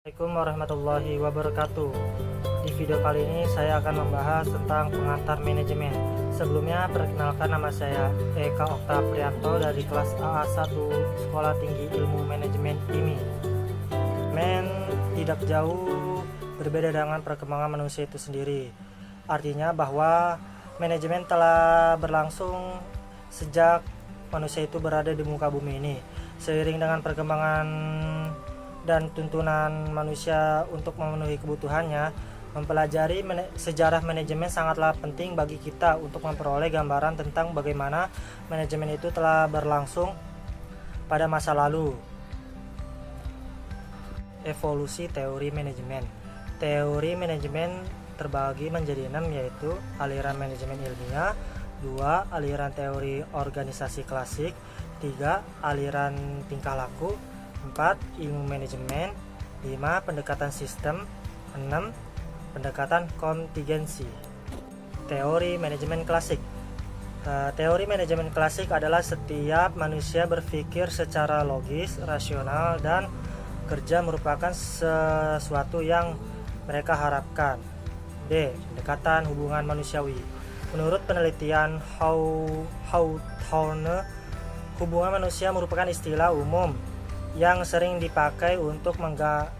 Assalamualaikum warahmatullahi wabarakatuh. Di video kali ini saya akan membahas tentang pengantar manajemen. Sebelumnya perkenalkan, nama saya Eka Okta Prianto dari kelas AA1 Sekolah Tinggi Ilmu Manajemen IMI. Tidak jauh berbeda dengan perkembangan manusia itu sendiri. Artinya bahwa manajemen telah berlangsung sejak manusia itu berada di muka bumi ini. Seiring dengan perkembangan dan tuntunan manusia untuk memenuhi kebutuhannya, mempelajari sejarah manajemen sangatlah penting bagi kita untuk memperoleh gambaran tentang bagaimana manajemen itu telah berlangsung pada masa lalu. Evolusi teori manajemen. Teori manajemen terbagi menjadi 6, yaitu aliran manajemen ilmiah, 2 aliran teori organisasi klasik, 3 aliran tingkah laku, 4 ilmu manajemen, 5 pendekatan sistem, 6 pendekatan kontingensi. Teori manajemen klasik. Teori manajemen klasik adalah setiap manusia berpikir secara logis, rasional, dan kerja merupakan sesuatu yang mereka harapkan. B. Pendekatan hubungan manusiawi. Menurut penelitian Hawthorne, hubungan manusia merupakan istilah umum yang sering dipakai untuk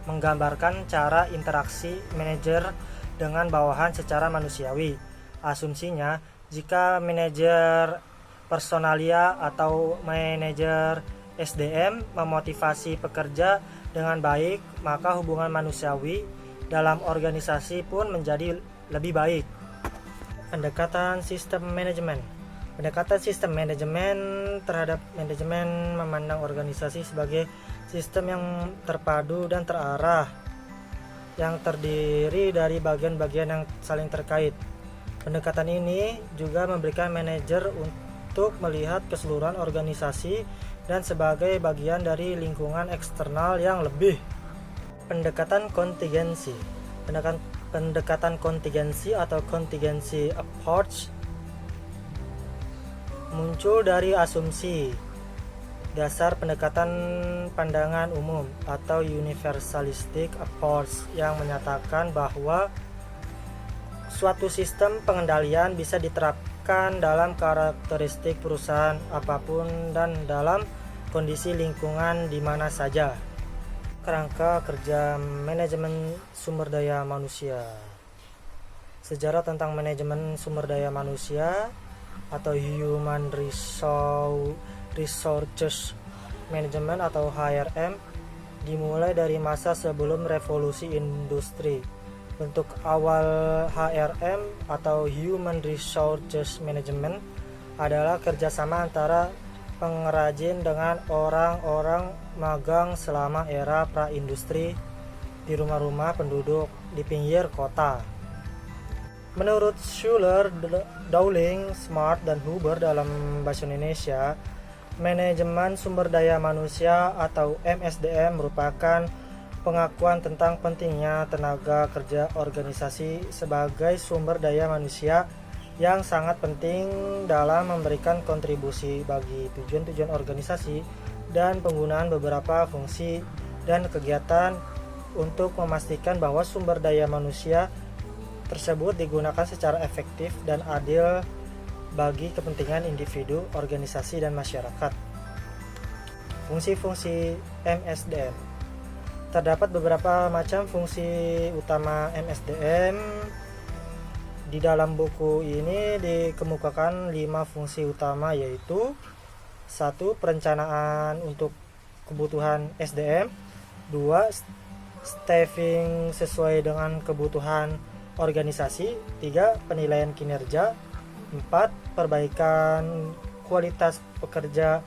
menggambarkan cara interaksi manajer dengan bawahan secara manusiawi. Asumsinya, jika manajer personalia atau manajer SDM memotivasi pekerja dengan baik, maka hubungan manusiawi dalam organisasi pun menjadi lebih baik. Pendekatan sistem manajemen. Pendekatan sistem manajemen terhadap manajemen memandang organisasi sebagai sistem yang terpadu dan terarah, yang terdiri dari bagian-bagian yang saling terkait. Pendekatan ini juga memberikan manajer untuk melihat keseluruhan organisasi dan sebagai bagian dari lingkungan eksternal yang lebih. Pendekatan kontingensi. Pendekatan kontingensi atau contingency approach muncul dari asumsi dasar pendekatan pandangan umum atau universalistic approach yang menyatakan bahwa suatu sistem pengendalian bisa diterapkan dalam karakteristik perusahaan apapun dan dalam kondisi lingkungan di mana saja. Kerangka kerja manajemen sumber daya manusia. Sejarah tentang manajemen sumber daya manusia atau Human Resources Management atau HRM dimulai dari masa sebelum revolusi industri. Bentuk awal HRM atau Human Resources Management adalah kerjasama antara pengrajin dengan orang-orang magang selama era pra-industri di rumah-rumah penduduk di pinggir kota. Menurut Schuler, Dowling, Smart, dan Huber dalam bahasa Indonesia, manajemen sumber daya manusia atau MSDM merupakan pengakuan tentang pentingnya tenaga kerja organisasi sebagai sumber daya manusia yang sangat penting dalam memberikan kontribusi bagi tujuan-tujuan organisasi dan penggunaan beberapa fungsi dan kegiatan untuk memastikan bahwa sumber daya manusia tersebut digunakan secara efektif dan adil bagi kepentingan individu, organisasi, dan masyarakat. Fungsi-fungsi MSDM. Terdapat beberapa macam fungsi utama MSDM. Di dalam buku ini dikemukakan 5 fungsi utama, yaitu 1. Perencanaan untuk kebutuhan SDM, 2. Staffing sesuai dengan kebutuhan organisasi, 3. Penilaian kinerja, 4. Perbaikan kualitas pekerja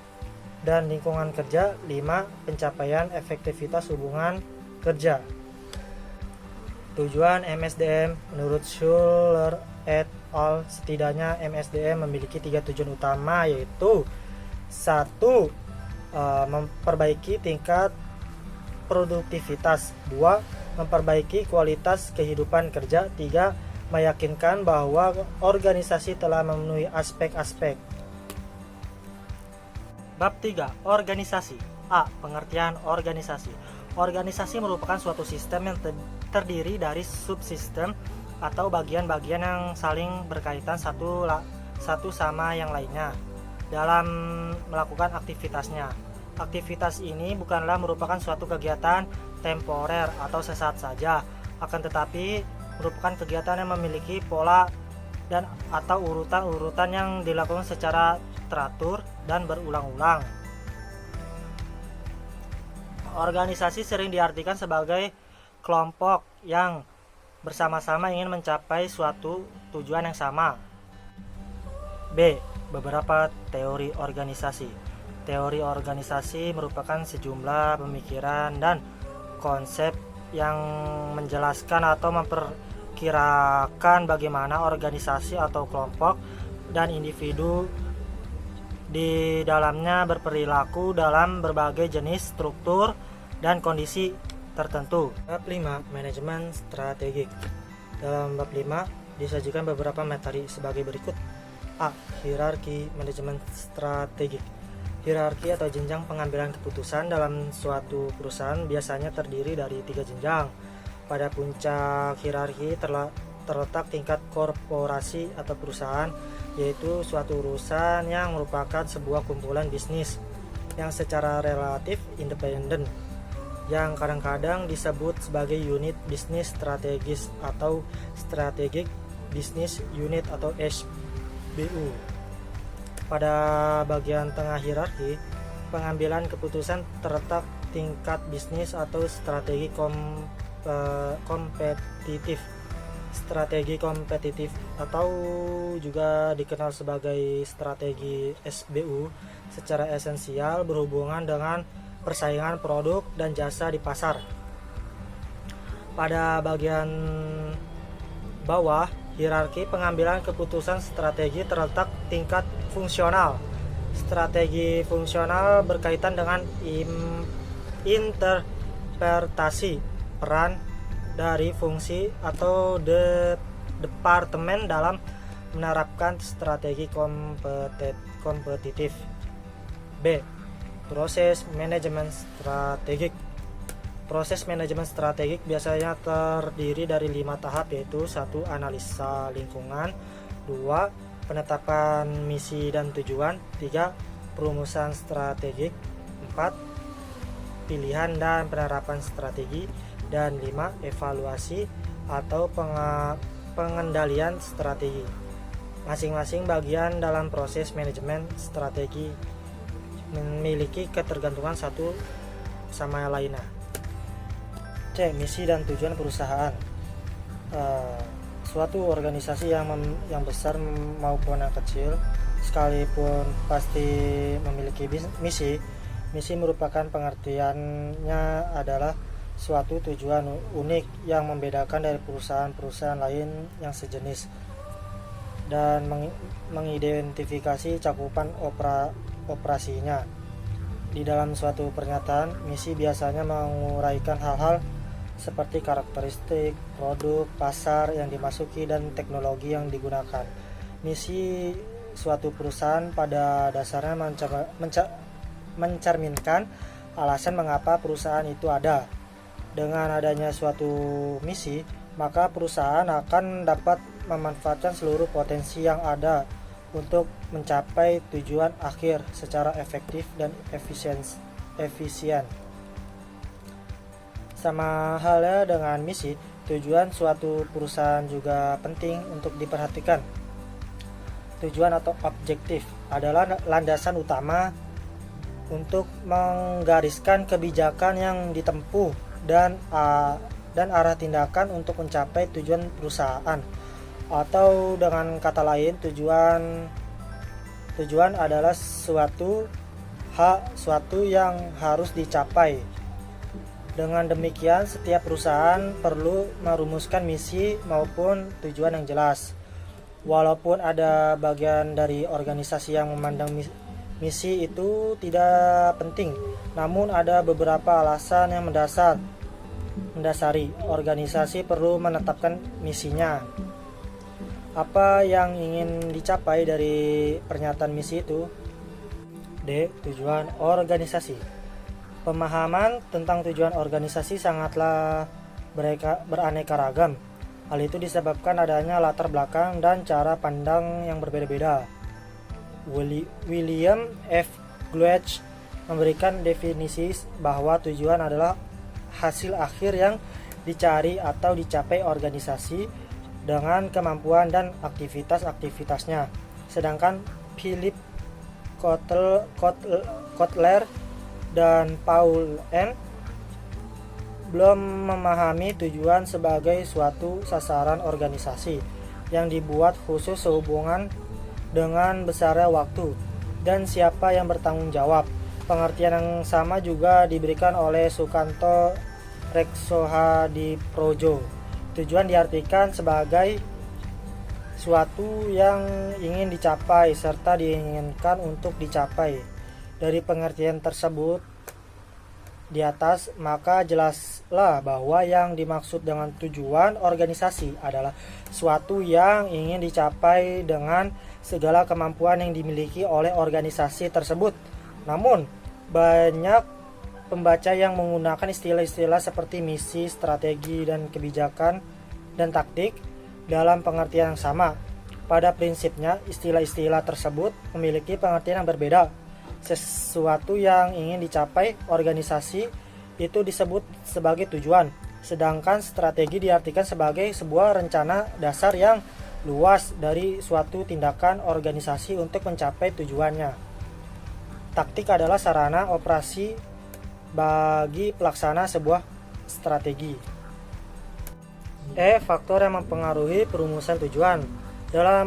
dan lingkungan kerja, 5. Pencapaian efektivitas hubungan kerja. Tujuan MSDM menurut Schuler et al. Setidaknya MSDM memiliki 3 tujuan utama, yaitu 1. Memperbaiki tingkat produktivitas, 2. Memperbaiki kualitas kehidupan kerja, 3. Meyakinkan bahwa organisasi telah memenuhi aspek-aspek. Bab 3. Organisasi. A. Pengertian organisasi. Organisasi merupakan suatu sistem yang terdiri dari subsistem atau bagian-bagian yang saling berkaitan satu sama yang lainnya dalam melakukan aktivitasnya. Aktivitas ini bukanlah merupakan suatu kegiatan temporer atau sesaat saja, akan tetapi merupakan kegiatan yang memiliki pola dan atau urutan-urutan yang dilakukan secara teratur dan berulang-ulang. Organisasi sering diartikan sebagai kelompok yang bersama-sama ingin mencapai suatu tujuan yang sama. B. Beberapa teori organisasi. Teori organisasi merupakan sejumlah pemikiran dan konsep yang menjelaskan atau memperkirakan bagaimana organisasi atau kelompok dan individu di dalamnya berperilaku dalam berbagai jenis struktur dan kondisi tertentu. Bab 5. Manajemen strategik. Dalam bab 5 disajikan beberapa materi sebagai berikut. A. Hierarki manajemen strategik. Hierarki atau jenjang pengambilan keputusan dalam suatu perusahaan biasanya terdiri dari 3 jenjang. Pada puncak hierarki terletak tingkat korporasi atau perusahaan, yaitu suatu urusan yang merupakan sebuah kumpulan bisnis yang secara relatif independen, yang kadang-kadang disebut sebagai unit bisnis strategis atau strategic business unit atau SBU. Pada bagian tengah hierarki pengambilan keputusan terletak tingkat bisnis atau strategi kompetitif. Strategi kompetitif atau juga dikenal sebagai strategi SBU secara esensial berhubungan dengan persaingan produk dan jasa di pasar. Pada bagian bawah hierarki pengambilan keputusan strategi terletak tingkat fungsional. Strategi fungsional berkaitan dengan interpretasi peran dari fungsi atau departemen dalam menerapkan strategi kompetitif. B. Proses manajemen strategik. Proses manajemen strategik biasanya terdiri dari 5 tahap, yaitu 1. Analisa lingkungan, 2. Penetapan misi dan tujuan, 3. Perumusan strategik, 4. Pilihan dan penerapan strategi, dan 5. Evaluasi atau pengendalian strategi. Masing-masing bagian dalam proses manajemen strategi memiliki ketergantungan satu sama lainnya. C. Misi dan tujuan perusahaan. Suatu organisasi yang besar maupun yang kecil sekalipun pasti memiliki misi. Misi merupakan pengertiannya adalah suatu tujuan unik yang membedakan dari perusahaan-perusahaan lain yang sejenis dan mengidentifikasi cakupan operasinya. Di dalam suatu pernyataan, misi biasanya menguraikan hal-hal seperti karakteristik produk, pasar yang dimasuki, dan teknologi yang digunakan. Misi suatu perusahaan pada dasarnya mencerminkan alasan mengapa perusahaan itu ada. Dengan adanya suatu misi, maka perusahaan akan dapat memanfaatkan seluruh potensi yang ada untuk mencapai tujuan akhir secara efektif dan efisien. Sama halnya dengan misi, tujuan suatu perusahaan juga penting untuk diperhatikan. Tujuan atau objektif adalah landasan utama untuk menggariskan kebijakan yang ditempuh dan arah tindakan untuk mencapai tujuan perusahaan. Atau dengan kata lain, tujuan adalah suatu yang harus dicapai. Dengan demikian, setiap perusahaan perlu merumuskan misi maupun tujuan yang jelas. Walaupun ada bagian dari organisasi yang memandang misi itu tidak penting, namun ada beberapa alasan yang mendasari organisasi perlu menetapkan misinya. Apa yang ingin dicapai dari pernyataan misi itu? D. Tujuan organisasi. Pemahaman tentang tujuan organisasi sangatlah beraneka ragam. Hal itu disebabkan adanya latar belakang dan cara pandang yang berbeda-beda. William F. Glueck memberikan definisi bahwa tujuan adalah hasil akhir yang dicari atau dicapai organisasi dengan kemampuan dan aktivitas-aktivitasnya. Sedangkan Philip Kotler dan Paul M. belum memahami tujuan sebagai suatu sasaran organisasi yang dibuat khusus sehubungan dengan besarnya waktu dan siapa yang bertanggung jawab. Pengertian yang sama juga diberikan oleh Sukanto Reksohadiprojo. Tujuan diartikan sebagai suatu yang ingin dicapai serta diinginkan untuk dicapai. Dari pengertian tersebut di atas, maka jelaslah bahwa yang dimaksud dengan tujuan organisasi adalah suatu yang ingin dicapai dengan segala kemampuan yang dimiliki oleh organisasi tersebut. Namun, banyak pembaca yang menggunakan istilah-istilah seperti misi, strategi, dan kebijakan dan taktik dalam pengertian yang sama. Pada prinsipnya, istilah-istilah tersebut memiliki pengertian yang berbeda. Sesuatu yang ingin dicapai organisasi itu disebut sebagai tujuan, sedangkan strategi diartikan sebagai sebuah rencana dasar yang luas dari suatu tindakan organisasi untuk mencapai tujuannya. Taktik adalah sarana operasi bagi pelaksana sebuah strategi. Faktor yang mempengaruhi perumusan tujuan. Dalam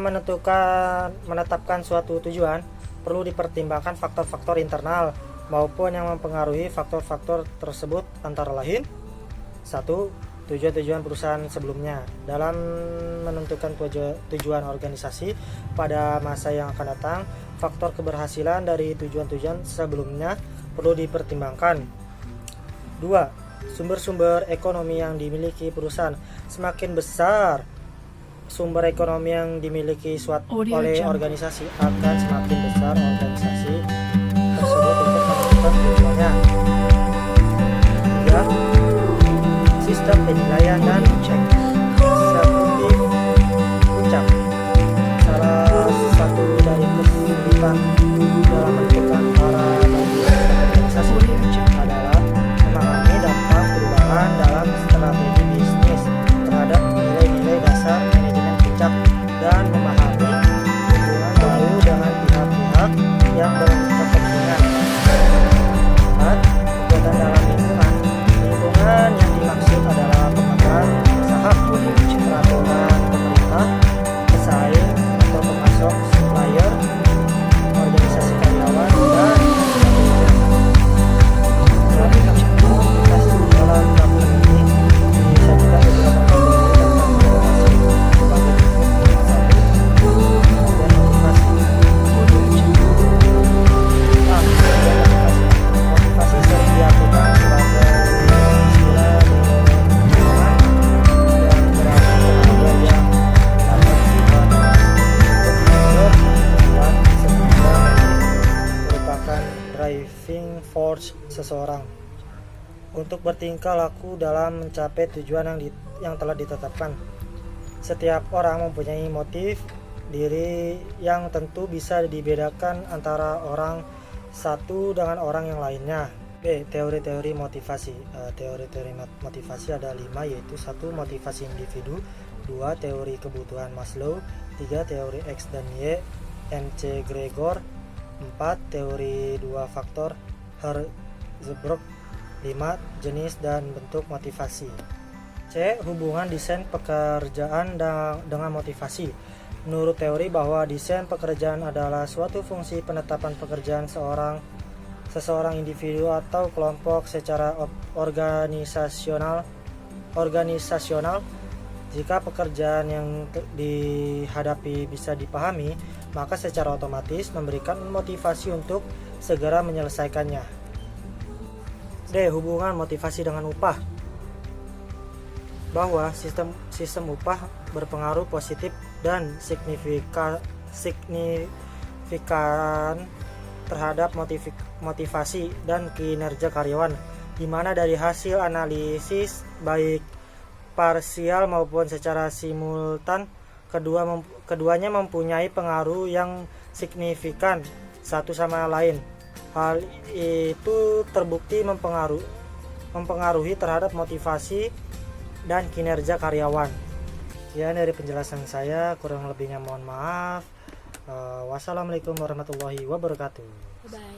menetapkan suatu tujuan, perlu dipertimbangkan faktor-faktor internal maupun yang mempengaruhi faktor-faktor tersebut, antara lain 1. Tujuan-tujuan perusahaan sebelumnya. Dalam menentukan tujuan organisasi pada masa yang akan datang, faktor keberhasilan dari tujuan-tujuan sebelumnya perlu dipertimbangkan. 2. Sumber-sumber ekonomi yang dimiliki perusahaan. Semakin besar sumber ekonomi yang dimiliki oleh organisasi, akan semakin besar organisasi tersebut untuk menentukan tujuannya. 3. Sistem penilaian dan cek seperti puncak. Salah satu dari kesulitan dalam menentukan arah bagi organisasi adalah memahami dampak perubahan dalam strategi bisnis terhadap nilai-nilai dasar dan memahami hubungan baru dengan pihak-pihak yang berkepentingan. 4. Kegiatan dalam lingkungan. Lingkungan yang dimaksud adalah pemegang saham, peraturan pemerintah, pesaing atau pemasok, supplier, organisasi karyawan, dan sebagainya. Dalam rangka ini disajikan beberapa kategori tentang organisasi sebagai motivasi sering diartikan sebagai istilah dorongan yang berarti tenaga yang dapat tujuan sehingga merupakan driving force seseorang untuk bertingkah laku dalam mencapai tujuan yang telah ditetapkan. Setiap orang mempunyai motif diri yang tentu bisa dibedakan antara orang satu dengan orang yang lainnya. B. Teori-teori motivasi. Teori-teori motivasi ada 5, yaitu 1. Motivasi individu, 2. Teori kebutuhan Maslow, 3. Teori X dan Y M.C. Gregor, 4. Teori 2 faktor Herzberg, 5. Jenis dan bentuk motivasi. C. Hubungan desain pekerjaan dengan motivasi. Menurut teori bahwa desain pekerjaan adalah suatu fungsi penetapan pekerjaan seseorang individu atau kelompok secara organisasional. Jika pekerjaan yang dihadapi bisa dipahami, maka secara otomatis memberikan motivasi untuk segera menyelesaikannya. D. Hubungan motivasi dengan upah. Bahwa sistem upah berpengaruh positif dan signifikan terhadap motivasi dan kinerja karyawan, di mana dari hasil analisis baik parsial maupun secara simultan keduanya mempunyai pengaruh yang signifikan satu sama lain. Hal itu terbukti mempengaruhi terhadap motivasi dan kinerja karyawan. Ya, dari penjelasan saya, kurang lebihnya mohon maaf. Wassalamualaikum warahmatullahi wabarakatuh. Bye.